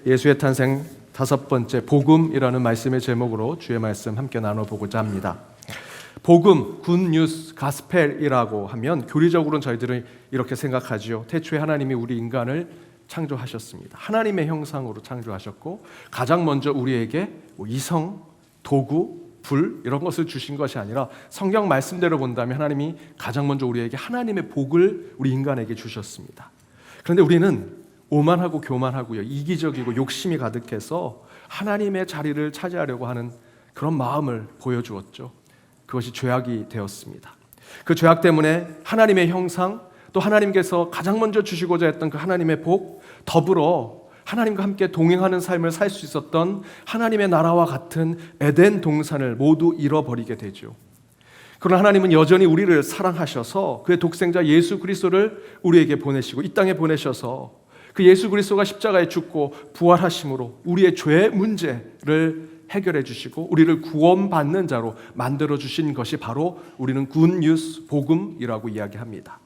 예수의 탄생 5번째 복음이라는 말씀의 제목으로 주의 말씀 함께 나눠보고자 합니다. 복음, 굿뉴스, 가스펠이라고 하면 교리적으로는 저희들은 이렇게 생각하죠. 태초에 하나님이 우리 인간을 창조하셨습니다. 하나님의 형상으로 창조하셨고 가장 먼저 우리에게 이성, 도구, 불 이런 것을 주신 것이 아니라 성경 말씀대로 본다면 하나님이 가장 먼저 우리에게 하나님의 복을 우리 인간에게 주셨습니다. 그런데 우리는 오만하고 교만하고요, 이기적이고 욕심이 가득해서 하나님의 자리를 차지하려고 하는 그런 마음을 보여주었죠. 그것이 죄악이 되었습니다. 그 죄악 때문에 하나님의 형상, 또 하나님께서 가장 먼저 주시고자 했던 그 하나님의 복, 더불어 하나님과 함께 동행하는 삶을 살 수 있었던 하나님의 나라와 같은 에덴 동산을 모두 잃어버리게 되죠. 그러나 하나님은 여전히 우리를 사랑하셔서 그의 독생자 예수 그리스도를 우리에게 보내시고 이 땅에 보내셔서 그 예수 그리스도가 십자가에 죽고 부활하심으로 우리의 죄 문제를 해결해 주시고 우리를 구원받는 자로 만들어 주신 것이 바로 우리는 굿뉴스, 복음이라고 이야기합니다.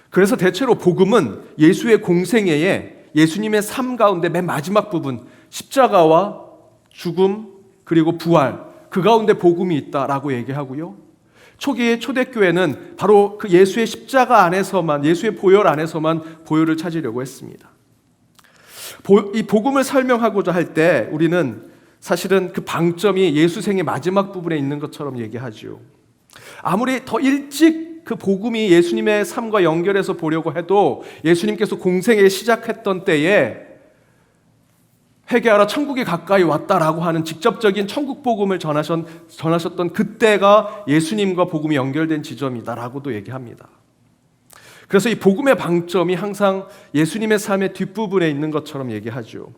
그래서 대체로 복음은 예수의 공생애에 예수님의 삶 가운데 맨 마지막 부분, 십자가와 죽음 그리고 부활, 그 가운데 복음이 있다라고 얘기하고요. 초기의 초대교회는 바로 그 예수의 십자가 안에서만, 예수의 보혈 안에서만 보혈을 찾으려고 했습니다. 이 복음을 설명하고자 할 때 우리는 사실은 그 방점이 예수 생의 마지막 부분에 있는 것처럼 얘기하죠. 아무리 더 일찍 그 복음이 예수님의 삶과 연결해서 보려고 해도 예수님께서 공생에 시작했던 때에 회개하라 천국이 가까이 왔다라고 하는 직접적인 천국 복음을 전하셨던 그때가 예수님과 복음이 연결된 지점이다라고도 얘기합니다. 그래서 이 복음의 방점이 항상 예수님의 삶의 뒷부분에 있는 것처럼 얘기하죠.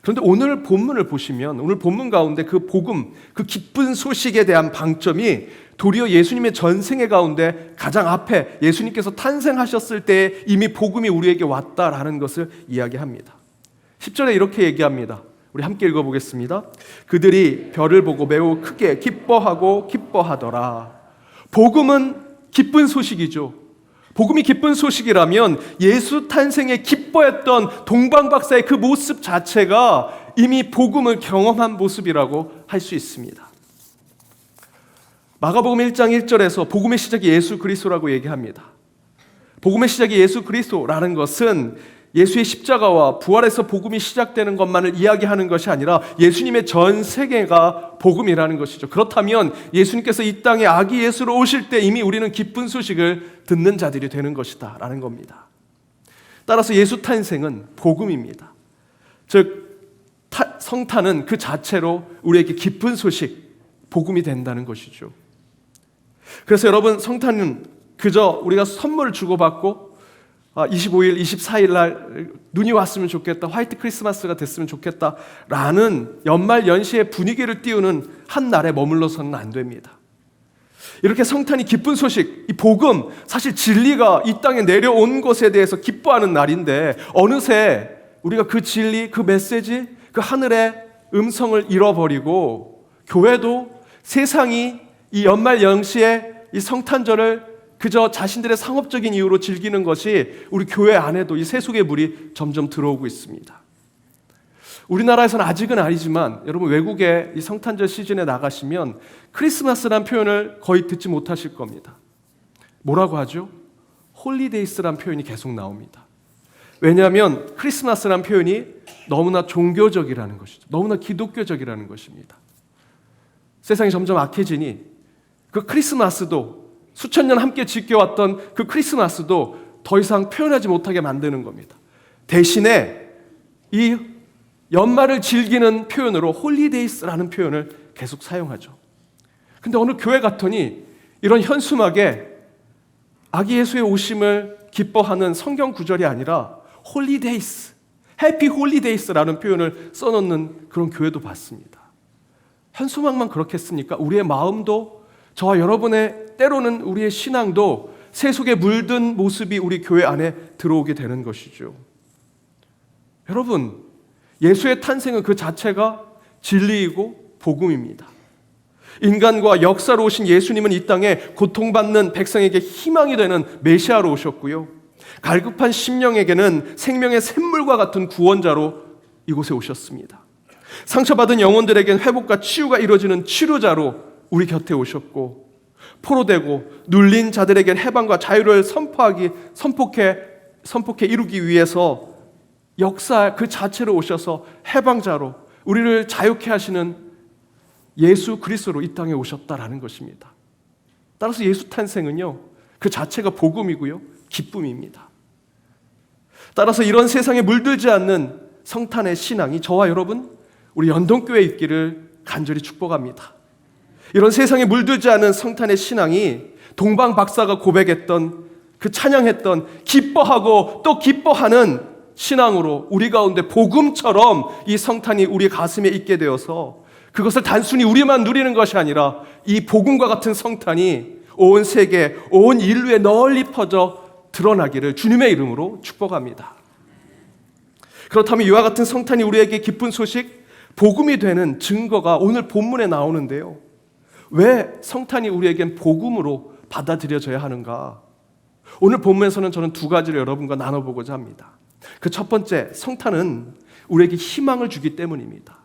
그런데 오늘 본문을 보시면 오늘 본문 가운데 그 복음, 그 기쁜 소식에 대한 방점이 도리어 예수님의 전생애 가운데 가장 앞에 예수님께서 탄생하셨을 때 이미 복음이 우리에게 왔다라는 것을 이야기합니다. 10절에 이렇게 얘기합니다. 우리 함께 읽어보겠습니다. 그들이 별을 보고 매우 크게 기뻐하더라. 복음은 기쁜 소식이죠. 복음이 기쁜 소식이라면 예수 탄생에 기뻐했던 동방박사의 그 모습 자체가 이미 복음을 경험한 모습이라고 할 수 있습니다. 마가복음 1장 1절에서 복음의 시작이 예수 그리스도라고 얘기합니다. 복음의 시작이 예수 그리스도라는 것은 예수의 십자가와 부활에서 복음이 시작되는 것만을 이야기하는 것이 아니라 예수님의 전 세계가 복음이라는 것이죠. 그렇다면 예수님께서 이 땅에 아기 예수로 오실 때 이미 우리는 기쁜 소식을 듣는 자들이 되는 것이다 라는 겁니다. 따라서 예수 탄생은 복음입니다. 즉 성탄은 그 자체로 우리에게 기쁜 소식, 복음이 된다는 것이죠. 그래서 여러분, 성탄은 그저 우리가 선물을 주고받고 25일, 24일 날 눈이 왔으면 좋겠다, 화이트 크리스마스가 됐으면 좋겠다 라는 연말 연시의 분위기를 띄우는 한 날에 머물러서는 안 됩니다. 이렇게 성탄이 기쁜 소식, 이 복음, 사실 진리가 이 땅에 내려온 것에 대해서 기뻐하는 날인데 어느새 우리가 그 진리, 그 메시지, 그 하늘의 음성을 잃어버리고 교회도 세상이 이 연말 연시의 이 성탄절을 그저 자신들의 상업적인 이유로 즐기는 것이 우리 교회 안에도 이 세속의 물이 점점 들어오고 있습니다. 우리나라에서는 아직은 아니지만 여러분 외국의 이 성탄절 시즌에 나가시면 크리스마스란 표현을 거의 듣지 못하실 겁니다. 뭐라고 하죠? 홀리데이스란 표현이 계속 나옵니다. 왜냐하면 크리스마스란 표현이 너무나 종교적이라는 것이죠. 너무나 기독교적이라는 것입니다. 세상이 점점 악해지니 그 크리스마스도 수천 년 함께 지켜왔던 그 크리스마스도 더 이상 표현하지 못하게 만드는 겁니다. 대신에 이 연말을 즐기는 표현으로 홀리데이스라는 표현을 계속 사용하죠. 근데 어느 교회 갔더니 이런 현수막에 아기 예수의 오심을 기뻐하는 성경 구절이 아니라 홀리데이스, 해피 홀리데이스라는 표현을 써놓는 그런 교회도 봤습니다. 현수막만 그렇겠습니까? 우리의 마음도, 저와 여러분의 때로는 우리의 신앙도 세속에 물든 모습이 우리 교회 안에 들어오게 되는 것이죠. 여러분, 예수의 탄생은 그 자체가 진리이고 복음입니다. 인간과 역사로 오신 예수님은 이 땅에 고통받는 백성에게 희망이 되는 메시아로 오셨고요, 갈급한 심령에게는 생명의 샘물과 같은 구원자로 이곳에 오셨습니다. 상처받은 영혼들에겐 회복과 치유가 이루어지는 치료자로 우리 곁에 오셨고, 포로되고 눌린 자들에겐 해방과 자유를 선포해 이루기 위해서 역사 그 자체로 오셔서 해방자로 우리를 자유케 하시는 예수 그리스도로 이 땅에 오셨다라는 것입니다. 따라서 예수 탄생은요, 그 자체가 복음이고요, 기쁨입니다. 따라서 이런 세상에 물들지 않는 성탄의 신앙이 저와 여러분, 우리 연동교회에 있기를 간절히 축복합니다. 이런 세상에 물들지 않은 성탄의 신앙이 동방 박사가 고백했던, 그 찬양했던 기뻐하고 또 기뻐하는 신앙으로 우리 가운데 복음처럼 이 성탄이 우리 가슴에 있게 되어서 그것을 단순히 우리만 누리는 것이 아니라 이 복음과 같은 성탄이 온 세계, 온 인류에 널리 퍼져 드러나기를 주님의 이름으로 축복합니다. 그렇다면 이와 같은 성탄이 우리에게 기쁜 소식, 복음이 되는 증거가 오늘 본문에 나오는데요. 왜 성탄이 우리에겐 복음으로 받아들여져야 하는가? 오늘 본문에서는 저는 두 가지를 여러분과 나눠보고자 합니다. 그 첫 번째, 성탄은 우리에게 희망을 주기 때문입니다.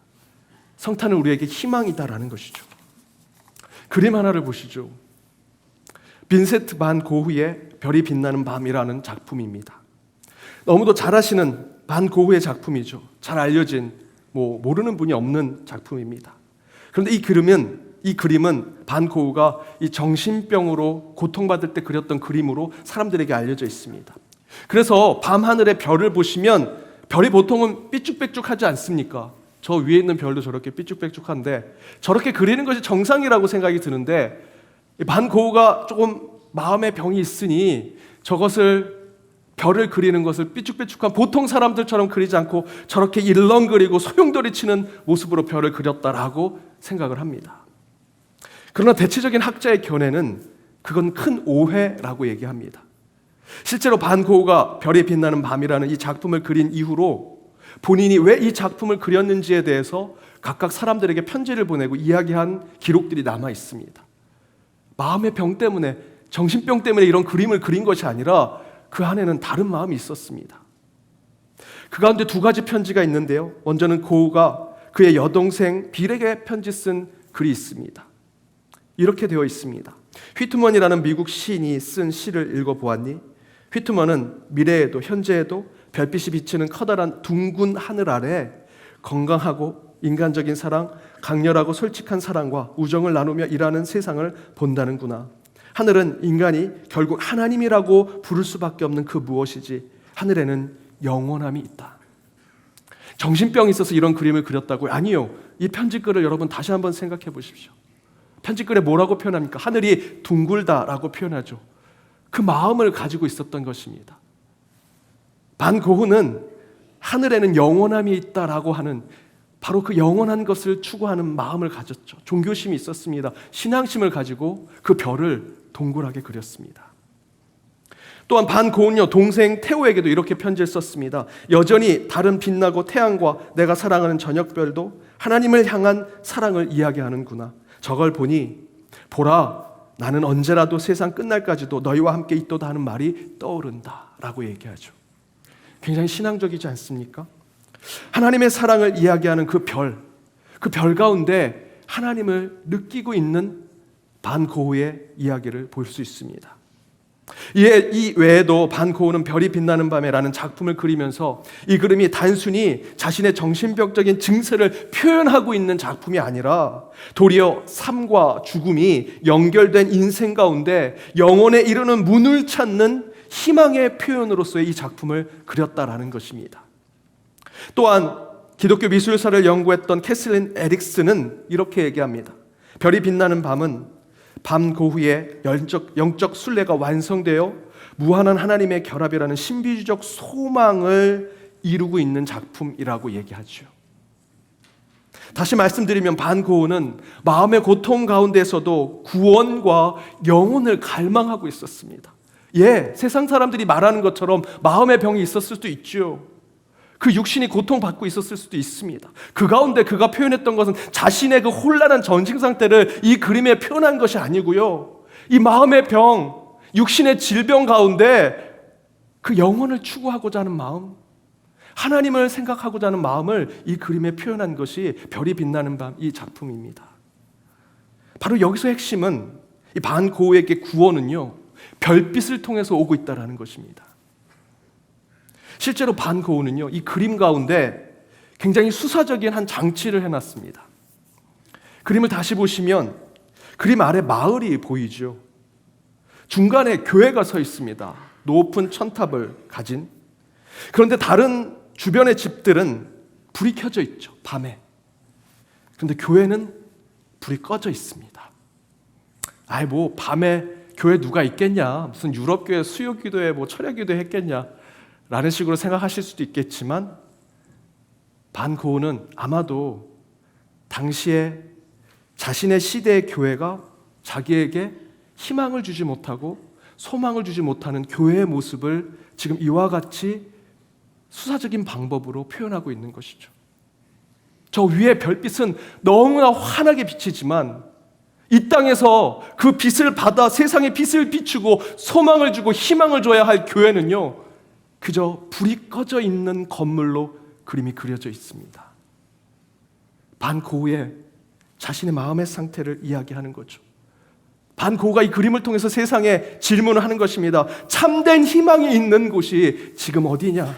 성탄은 우리에게 희망이다라는 것이죠. 그림 하나를 보시죠. 빈센트 반 고흐의 별이 빛나는 밤이라는 작품입니다. 너무도 잘 아시는 반 고흐의 작품이죠. 잘 알려진, 모르는 분이 없는 작품입니다. 그런데 이 그림은 반 고흐가 이 정신병으로 고통받을 때 그렸던 그림으로 사람들에게 알려져 있습니다. 그래서 밤하늘의 별을 보시면 별이 보통은 삐쭉빼쭉하지 않습니까? 저 위에 있는 별도 저렇게 삐쭉빼쭉한데 저렇게 그리는 것이 정상이라고 생각이 드는데, 반 고흐가 조금 마음의 병이 있으니 저것을, 별을 그리는 것을 삐쭉빼쭉한 보통 사람들처럼 그리지 않고 저렇게 일렁거리고 소용돌이 치는 모습으로 별을 그렸다라고 생각을 합니다. 그러나 대체적인 학자의 견해는 그건 큰 오해라고 얘기합니다. 실제로 반 고흐가 별이 빛나는 밤이라는 이 작품을 그린 이후로 본인이 왜 이 작품을 그렸는지에 대해서 각각 사람들에게 편지를 보내고 이야기한 기록들이 남아 있습니다. 마음의 병 때문에, 정신병 때문에 이런 그림을 그린 것이 아니라 그 안에는 다른 마음이 있었습니다. 그 가운데 두 가지 편지가 있는데요. 먼저는 고흐가 그의 여동생 빌에게 편지 쓴 글이 있습니다. 이렇게 되어 있습니다. 휘트먼이라는 미국 시인이 쓴 시를 읽어보았니? 휘트먼은 미래에도 현재에도 별빛이 비치는 커다란 둥근 하늘 아래 건강하고 인간적인 사랑, 강렬하고 솔직한 사랑과 우정을 나누며 일하는 세상을 본다는구나. 하늘은 인간이 결국 하나님이라고 부를 수밖에 없는 그 무엇이지, 하늘에는 영원함이 있다. 정신병이 있어서 이런 그림을 그렸다고요? 아니요. 이 편지글을 여러분 다시 한번 생각해 보십시오. 편지글에 뭐라고 표현합니까? 하늘이 둥글다라고 표현하죠. 그 마음을 가지고 있었던 것입니다. 반 고흐는 하늘에는 영원함이 있다라고 하는 바로 그 영원한 것을 추구하는 마음을 가졌죠. 종교심이 있었습니다. 신앙심을 가지고 그 별을 동그랗게 그렸습니다. 또한 반 고흐는요, 동생 테오에게도 이렇게 편지를 썼습니다. 여전히 다른 빛나고 태양과 내가 사랑하는 저녁별도 하나님을 향한 사랑을 이야기하는구나. 저걸 보니 보라, 나는 언제라도 세상 끝날까지도 너희와 함께 있도다 하는 말이 떠오른다 라고 얘기하죠. 굉장히 신앙적이지 않습니까? 하나님의 사랑을 이야기하는 그 별 가운데 하나님을 느끼고 있는 반 고흐의 이야기를 볼 수 있습니다. 이 외에도 반 고흐는 별이 빛나는 밤에라는 작품을 그리면서 이 그림이 단순히 자신의 정신병적인 증세를 표현하고 있는 작품이 아니라 도리어 삶과 죽음이 연결된 인생 가운데 영혼에 이르는 문을 찾는 희망의 표현으로서의 이 작품을 그렸다라는 것입니다. 또한 기독교 미술사를 연구했던 캐슬린 에릭스는 이렇게 얘기합니다. 별이 빛나는 밤은 반 고흐의 영적 순례가 완성되어 무한한 하나님의 결합이라는 신비주의적 소망을 이루고 있는 작품이라고 얘기하죠. 다시 말씀드리면 반 고흐는 마음의 고통 가운데서도 구원과 영혼을 갈망하고 있었습니다. 세상 사람들이 말하는 것처럼 마음의 병이 있었을 수도 있죠. 그 육신이 고통받고 있었을 수도 있습니다. 그 가운데 그가 표현했던 것은 자신의 그 혼란한 전신 상태를 이 그림에 표현한 것이 아니고요. 이 마음의 병, 육신의 질병 가운데 그 영혼을 추구하고자 하는 마음, 하나님을 생각하고자 하는 마음을 이 그림에 표현한 것이 별이 빛나는 밤 이 작품입니다. 바로 여기서 핵심은 이 반고우에게 구원은요, 별빛을 통해서 오고 있다는 것입니다. 실제로 반고우는요, 이 그림 가운데 굉장히 수사적인 한 장치를 해놨습니다. 그림을 다시 보시면 그림 아래 마을이 보이죠. 중간에 교회가 서 있습니다. 높은 천탑을 가진. 그런데 다른 주변의 집들은 불이 켜져 있죠, 밤에. 그런데 교회는 불이 꺼져 있습니다. 아이 뭐 밤에 교회 누가 있겠냐, 무슨 유럽교회 수요기도회 철야기도 했겠냐 라는 식으로 생각하실 수도 있겠지만, 반고우는 아마도 당시에 자신의 시대의 교회가 자기에게 희망을 주지 못하고 소망을 주지 못하는 교회의 모습을 지금 이와 같이 수사적인 방법으로 표현하고 있는 것이죠. 저 위에 별빛은 너무나 환하게 비치지만 이 땅에서 그 빛을 받아 세상에 빛을 비추고 소망을 주고 희망을 줘야 할 교회는요, 그저 불이 꺼져 있는 건물로 그림이 그려져 있습니다. 반고우의 자신의 마음의 상태를 이야기하는 거죠. 반고우가 이 그림을 통해서 세상에 질문을 하는 것입니다. 참된 희망이 있는 곳이 지금 어디냐?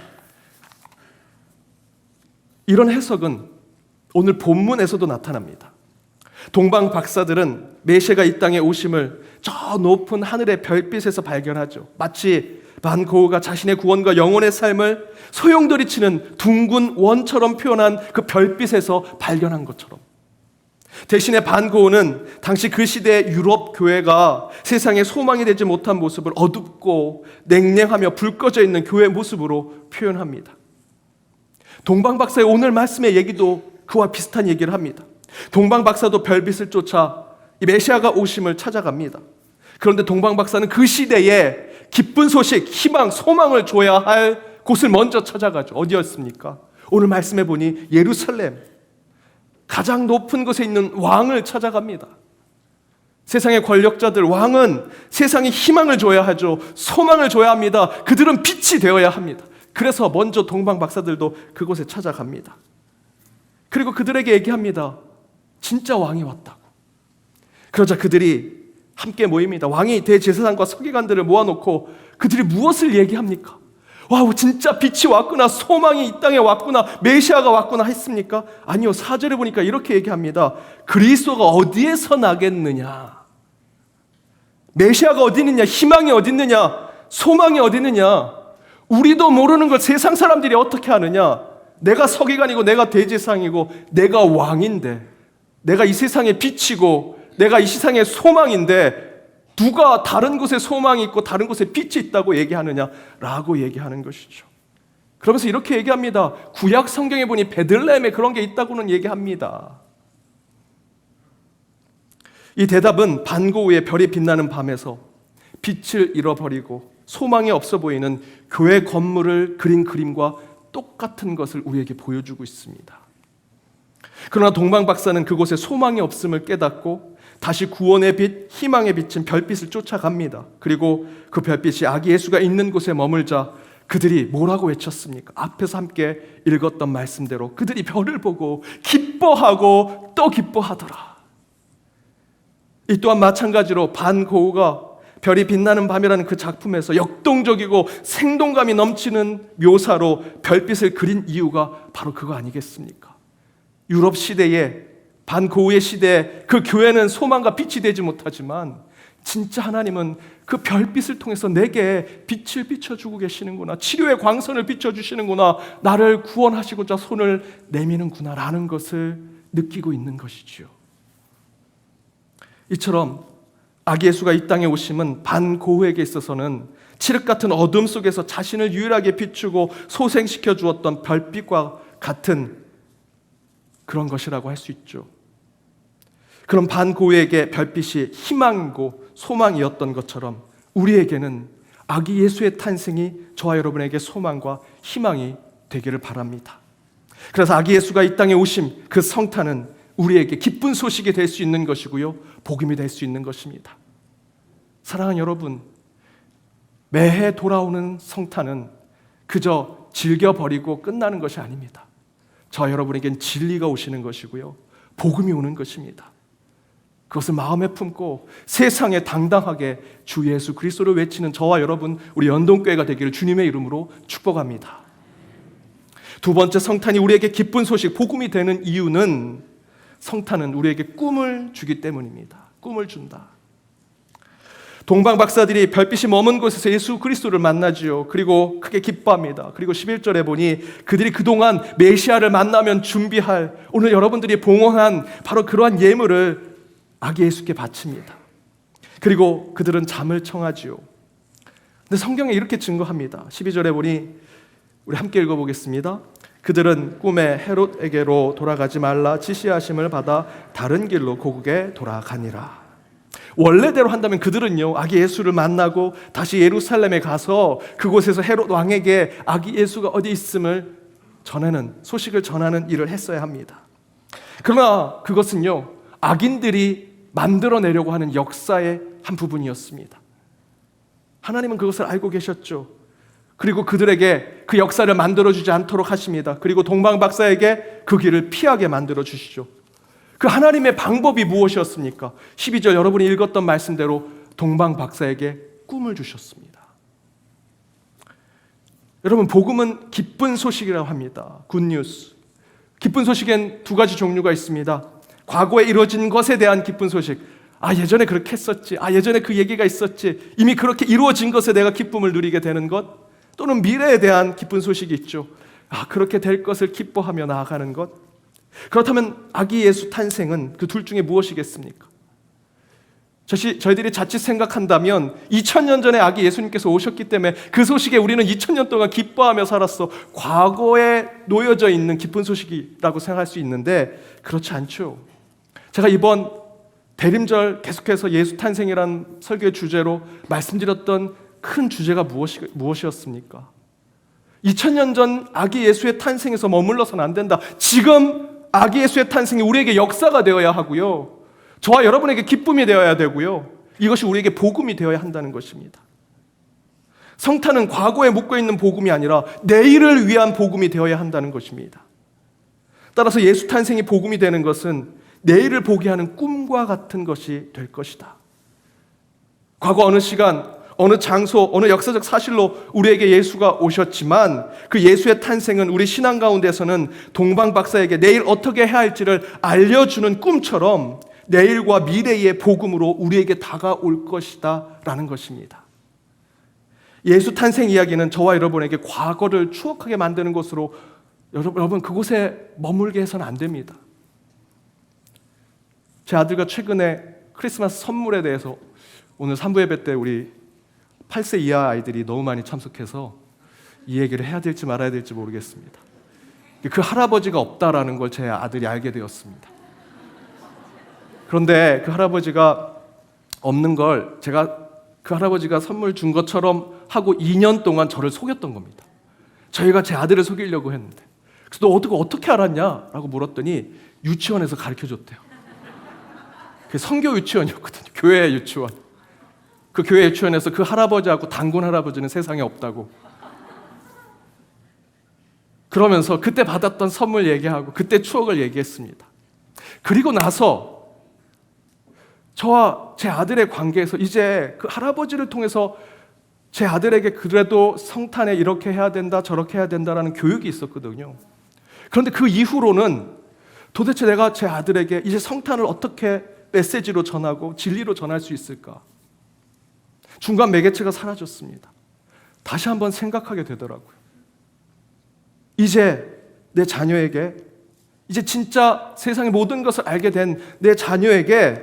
이런 해석은 오늘 본문에서도 나타납니다. 동방 박사들은 메시아가 이 땅에 오심을 저 높은 하늘의 별빛에서 발견하죠. 마치 반고우가 자신의 구원과 영혼의 삶을 소용돌이 치는 둥근 원처럼 표현한 그 별빛에서 발견한 것처럼, 대신에 반고우는 당시 그 시대의 유럽 교회가 세상에 소망이 되지 못한 모습을 어둡고 냉랭하며 불 꺼져 있는 교회 모습으로 표현합니다. 동방박사의 오늘 말씀의 얘기도 그와 비슷한 얘기를 합니다. 동방박사도 별빛을 쫓아 이 메시아가 오심을 찾아갑니다. 그런데 동방박사는 그 시대에 기쁜 소식, 희망, 소망을 줘야 할 곳을 먼저 찾아가죠. 어디였습니까? 오늘 말씀해 보니 예루살렘, 가장 높은 곳에 있는 왕을 찾아갑니다. 세상의 권력자들, 왕은 세상에 희망을 줘야 하죠. 소망을 줘야 합니다. 그들은 빛이 되어야 합니다. 그래서 먼저 동방 박사들도 그곳에 찾아갑니다. 그리고 그들에게 얘기합니다. 진짜 왕이 왔다고. 그러자 그들이 함께 모입니다. 왕이 대제사장과 서기관들을 모아놓고 그들이 무엇을 얘기합니까? 와, 진짜 빛이 왔구나, 소망이 이 땅에 왔구나, 메시아가 왔구나 했습니까? 아니요, 4절에 보니까 이렇게 얘기합니다. 그리스도가 어디에서 나겠느냐? 메시아가 어디 있느냐? 희망이 어디 있느냐? 소망이 어디 있느냐? 우리도 모르는 걸 세상 사람들이 어떻게 아느냐? 내가 서기관이고 내가 대제사장이고 내가 왕인데, 내가 이 세상의 빛이고 내가 이 세상의 소망인데 누가 다른 곳에 소망이 있고 다른 곳에 빛이 있다고 얘기하느냐라고 얘기하는 것이죠. 그러면서 이렇게 얘기합니다. 구약 성경에 보니 베들레헴에 그런 게 있다고는 얘기합니다. 이 대답은 반고우의 별이 빛나는 밤에서 빛을 잃어버리고 소망이 없어 보이는 교회 건물을 그린 그림과 똑같은 것을 우리에게 보여주고 있습니다. 그러나 동방 박사는 그곳에 소망이 없음을 깨닫고 다시 구원의 빛, 희망의 빛인 별빛을 쫓아갑니다. 그리고 그 별빛이 아기 예수가 있는 곳에 머물자 그들이 뭐라고 외쳤습니까? 앞에서 함께 읽었던 말씀대로 그들이 별을 보고 기뻐하고 또 기뻐하더라. 이 또한 마찬가지로 반고우가 별이 빛나는 밤이라는 그 작품에서 역동적이고 생동감이 넘치는 묘사로 별빛을 그린 이유가 바로 그거 아니겠습니까? 유럽 시대에, 반고우의 시대에 그 교회는 소망과 빛이 되지 못하지만 진짜 하나님은 그 별빛을 통해서 내게 빛을 비춰주고 계시는구나, 치료의 광선을 비춰주시는구나, 나를 구원하시고자 손을 내미는구나 라는 것을 느끼고 있는 것이지요. 이처럼 아기 예수가 이 땅에 오심은 반고우에게 있어서는 칠흑 같은 어둠 속에서 자신을 유일하게 비추고 소생시켜 주었던 별빛과 같은 그런 것이라고 할 수 있죠. 그럼 반고우에게 별빛이 희망이고 소망이었던 것처럼 우리에게는 아기 예수의 탄생이 저와 여러분에게 소망과 희망이 되기를 바랍니다. 그래서 아기 예수가 이 땅에 오심, 그 성탄은 우리에게 기쁜 소식이 될 수 있는 것이고요, 복음이 될 수 있는 것입니다. 사랑하는 여러분, 매해 돌아오는 성탄은 그저 즐겨버리고 끝나는 것이 아닙니다. 저와 여러분에겐 진리가 오시는 것이고요, 복음이 오는 것입니다. 그것을 마음에 품고 세상에 당당하게 주 예수 그리스도를 외치는 저와 여러분, 우리 연동교회가 되기를 주님의 이름으로 축복합니다. 두 번째, 성탄이 우리에게 기쁜 소식, 복음이 되는 이유는 성탄은 우리에게 꿈을 주기 때문입니다. 꿈을 준다. 동방 박사들이 별빛이 머문 곳에서 예수 그리스도를 만나지요. 그리고 크게 기뻐합니다. 그리고 11절에 보니 그들이 그동안 메시아를 만나면 준비할, 오늘 여러분들이 봉헌한 바로 그러한 예물을 아기 예수께 바칩니다. 그리고 그들은 잠을 청하지요. 근데 성경에 이렇게 증거합니다. 12절에 보니, 우리 함께 읽어보겠습니다. 그들은 꿈에 헤롯에게로 돌아가지 말라 지시하심을 받아 다른 길로 고국에 돌아가니라. 원래대로 한다면 그들은요, 아기 예수를 만나고 다시 예루살렘에 가서 그곳에서 헤롯 왕에게 아기 예수가 어디 있음을 전하는, 소식을 전하는 일을 했어야 합니다. 그러나 그것은요, 악인들이 만들어내려고 하는 역사의 한 부분이었습니다. 하나님은 그것을 알고 계셨죠. 그리고 그들에게 그 역사를 만들어주지 않도록 하십니다. 그리고 동방 박사에게 그 길을 피하게 만들어주시죠. 그 하나님의 방법이 무엇이었습니까? 12절 여러분이 읽었던 말씀대로 동방 박사에게 꿈을 주셨습니다. 여러분, 복음은 기쁜 소식이라고 합니다. 굿뉴스. 기쁜 소식엔 두 가지 종류가 있습니다. 과거에 이루어진 것에 대한 기쁜 소식. 예전에 그렇게 했었지. 예전에 그 얘기가 있었지. 이미 그렇게 이루어진 것에 내가 기쁨을 누리게 되는 것. 또는 미래에 대한 기쁜 소식이 있죠. 그렇게 될 것을 기뻐하며 나아가는 것. 그렇다면 아기 예수 탄생은 그 둘 중에 무엇이겠습니까? 저희들이 자칫 생각한다면 2000년 전에 아기 예수님께서 오셨기 때문에 그 소식에 우리는 2000년 동안 기뻐하며 살았어, 과거에 놓여져 있는 기쁜 소식이라고 생각할 수 있는데, 그렇지 않죠. 제가 이번 대림절 계속해서 예수 탄생이라는 설교의 주제로 말씀드렸던 큰 주제가 무엇이었습니까? 2000년 전 아기 예수의 탄생에서 머물러서는 안 된다. 지금 아기 예수의 탄생이 우리에게 역사가 되어야 하고요, 저와 여러분에게 기쁨이 되어야 되고요, 이것이 우리에게 복음이 되어야 한다는 것입니다. 성탄은 과거에 묶어있는 복음이 아니라 내일을 위한 복음이 되어야 한다는 것입니다. 따라서 예수 탄생이 복음이 되는 것은 내일을 보게 하는 꿈과 같은 것이 될 것이다. 과거 어느 시간, 어느 장소, 어느 역사적 사실로 우리에게 예수가 오셨지만 그 예수의 탄생은 우리 신앙 가운데서는 동방 박사에게 내일 어떻게 해야 할지를 알려주는 꿈처럼 내일과 미래의 복음으로 우리에게 다가올 것이다 라는 것입니다. 예수 탄생 이야기는 저와 여러분에게 과거를 추억하게 만드는 것으로 여러분 그곳에 머물게 해서는 안 됩니다. 제 아들과 최근에 크리스마스 선물에 대해서, 오늘 3부 예배 때 우리 8세 이하 아이들이 너무 많이 참석해서 이 얘기를 해야 될지 말아야 될지 모르겠습니다. 그 할아버지가 없다라는 걸 제 아들이 알게 되었습니다. 그런데 그 할아버지가 없는 걸 제가 그 할아버지가 선물 준 것처럼 하고 2년 동안 저를 속였던 겁니다. 저희가 제 아들을 속이려고 했는데, 그래서 너 어떻게 알았냐? 라고 물었더니 유치원에서 가르쳐줬대요. 그게 선교 유치원이었거든요. 교회 유치원. 그 교회 유치원에서 그 할아버지하고 단군 할아버지는 세상에 없다고 그러면서 그때 받았던 선물 얘기하고 그때 추억을 얘기했습니다. 그리고 나서 저와 제 아들의 관계에서 이제 그 할아버지를 통해서 제 아들에게 그래도 성탄에 이렇게 해야 된다 저렇게 해야 된다라는 교육이 있었거든요. 그런데 그 이후로는 도대체 내가 제 아들에게 이제 성탄을 어떻게 메시지로 전하고 진리로 전할 수 있을까? 중간 매개체가 사라졌습니다. 다시 한번 생각하게 되더라고요. 이제 내 자녀에게, 이제 진짜 세상의 모든 것을 알게 된 내 자녀에게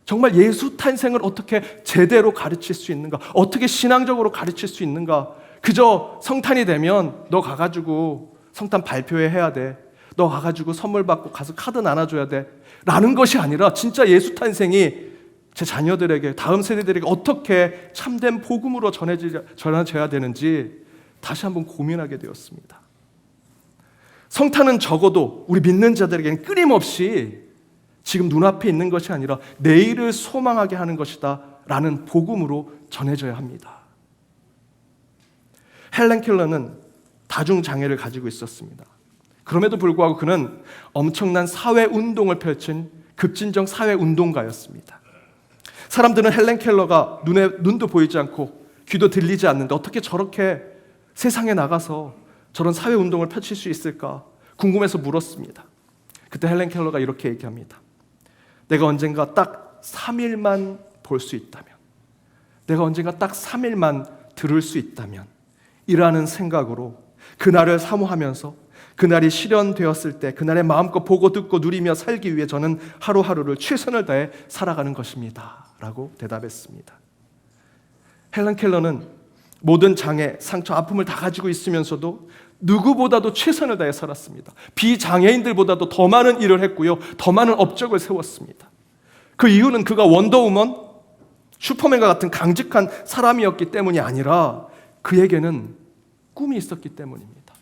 정말 예수 탄생을 어떻게 제대로 가르칠 수 있는가, 어떻게 신앙적으로 가르칠 수 있는가. 그저 성탄이 되면 너 가가지고 성탄 발표회 해야 돼, 너 가가지고 선물 받고 가서 카드 나눠줘야 돼 라는 것이 아니라 진짜 예수 탄생이 제 자녀들에게, 다음 세대들에게 어떻게 참된 복음으로 전해져야 되는지 다시 한번 고민하게 되었습니다. 성탄은 적어도 우리 믿는 자들에게는 끊임없이 지금 눈앞에 있는 것이 아니라 내일을 소망하게 하는 것이다 라는 복음으로 전해져야 합니다. 헬렌 켈러는 다중장애를 가지고 있었습니다. 그럼에도 불구하고 그는 엄청난 사회운동을 펼친 급진적 사회운동가였습니다. 사람들은 헬렌 켈러가 눈도 보이지 않고 귀도 들리지 않는데 어떻게 저렇게 세상에 나가서 저런 사회운동을 펼칠 수 있을까 궁금해서 물었습니다. 그때 헬렌 켈러가 이렇게 얘기합니다. 내가 언젠가 딱 3일만 볼 수 있다면, 내가 언젠가 딱 3일만 들을 수 있다면 이라는 생각으로 그날을 사모하면서 그날이 실현되었을 때 그날에 마음껏 보고 듣고 누리며 살기 위해 저는 하루하루를 최선을 다해 살아가는 것입니다 라고 대답했습니다. 헬렌 켈러는 모든 장애, 상처, 아픔을 다 가지고 있으면서도 누구보다도 최선을 다해 살았습니다. 비장애인들보다도 더 많은 일을 했고요, 더 많은 업적을 세웠습니다. 그 이유는 그가 원더우먼, 슈퍼맨과 같은 강직한 사람이었기 때문이 아니라 그에게는 꿈이 있었기 때문입니다.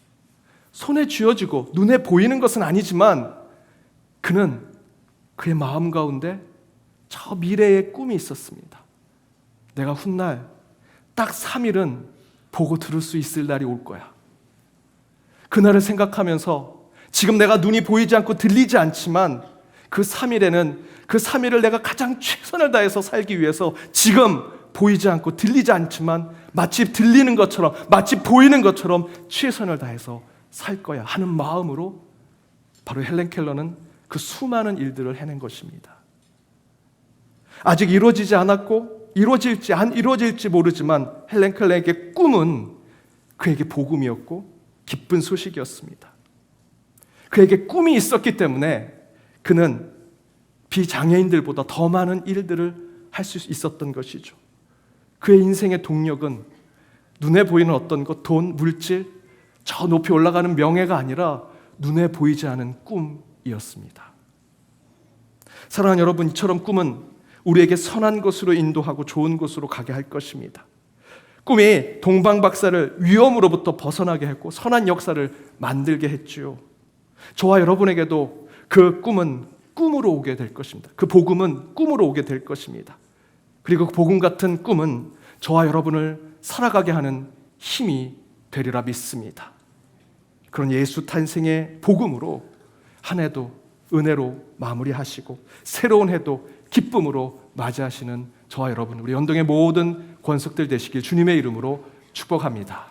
손에 쥐어지고 눈에 보이는 것은 아니지만 그는 그의 마음 가운데 저 미래의 꿈이 있었습니다. 내가 훗날 딱 3일은 보고 들을 수 있을 날이 올 거야. 그날을 생각하면서 지금 내가 눈이 보이지 않고 들리지 않지만 그 3일에는 그 3일을 내가 가장 최선을 다해서 살기 위해서 지금 보이지 않고 들리지 않지만 마치 들리는 것처럼 마치 보이는 것처럼 최선을 다해서 살 거야 하는 마음으로 바로 헬렌 켈러는 그 수많은 일들을 해낸 것입니다. 아직 이루어지지 않았고 이루어질지 안 이루어질지 모르지만 헬렌 켈러에게 꿈은 그에게 복음이었고 기쁜 소식이었습니다. 그에게 꿈이 있었기 때문에 그는 비장애인들보다 더 많은 일들을 할 수 있었던 것이죠. 그의 인생의 동력은 눈에 보이는 어떤 것, 돈, 물질, 저 높이 올라가는 명예가 아니라 눈에 보이지 않은 꿈이었습니다. 사랑하는 여러분, 이처럼 꿈은 우리에게 선한 곳으로 인도하고 좋은 곳으로 가게 할 것입니다. 꿈이 동방박사를 위험으로부터 벗어나게 했고 선한 역사를 만들게 했지요. 저와 여러분에게도 그 꿈은 꿈으로 오게 될 것입니다. 그 복음은 꿈으로 오게 될 것입니다. 그리고 그 복음 같은 꿈은 저와 여러분을 살아가게 하는 힘이 되리라 믿습니다. 그런 예수 탄생의 복음으로 한 해도 은혜로 마무리하시고 새로운 해도 기쁨으로 맞이하시는 저와 여러분, 우리 연동의 모든 권속들 되시길 주님의 이름으로 축복합니다.